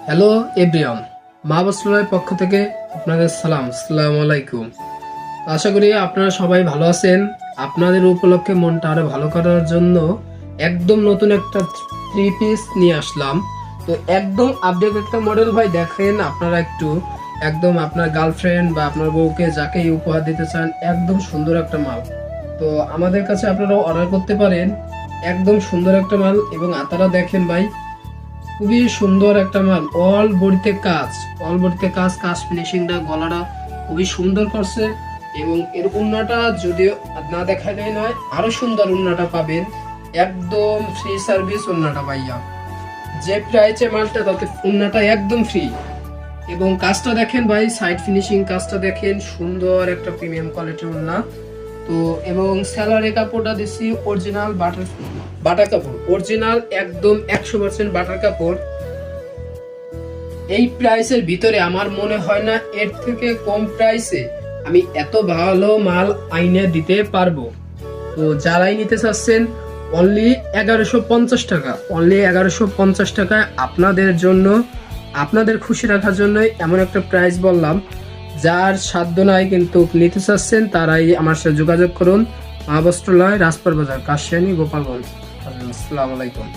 Hello everyone, মা বস্ত্রালয়ের পক্ষ থেকে আপনাদের আসসালামু আলাইকুম। আশা করি আপনারা সবাই ভালো আছেন। আপনাদের উপলক্ষে মনটা আরো ভালো করার জন্য একদম নতুন একটা থ্রি পিস নিয়ে আসলাম। তো একদম আপডেট একটা মডেল ভাই, দেখেন আপনারা একটু একদম আপনার গার্লফ্রেন্ড বা আপনার বউকে যাকেই উপহার দিতে চান, একদম সুন্দর একটা মাল। তো আমাদের কাছে আপনারা অর্ডার করতে পারেন। একদম সুন্দর একটা মাল এবং আতারা দেখেন ভাই, খুবই সুন্দর একটা মাল। অল বডিতে কাজ কাজ ফিনিশিংটা, গলাটা খুবই সুন্দর করছে এবং এর উন্নাটা যদিও না দেখালেই নয়, আরো সুন্দর উন্নাটা পাবেন। একদম ফ্রি সার্ভিস উন্নাটা ভাইয়া, যে প্রাইসে মালটা তাতে উন্নাটা একদম ফ্রি। এবং কাজটা দেখেন ভাই, সাইড ফিনিশিং কাজটা দেখেন, সুন্দর একটা প্রিমিয়াম কোয়ালিটির উন্না। তো এবং স্যালারি কাপড়টা দিচ্ছি অরিজিনাল বাটার কাপড়, অরিজিনাল একদম 100% বাটার কাপড়। এই প্রাইসের ভিতরে আমার মনে হয় না এর থেকে কম প্রাইসে আমি এত ভালো মাল আইনে দিতে পারবো। তো যারাই নিতে চাচ্ছেন অনলি 1150 টাকা, অনলি 1150 টাকায় আপনাদের জন্য, আপনাদের খুশি রাখার জন্য এমন একটা প্রাইস বললাম। যার সাধ্য নাই কিন্তু নিতে চাচ্ছেন তারাই আমার সাথে যোগাযোগ করুন। মা বস্ত্রালয়, রাজপার বাজার, কাশিয়ানী, গোপালগঞ্জ। আসসালামু আলাইকুম।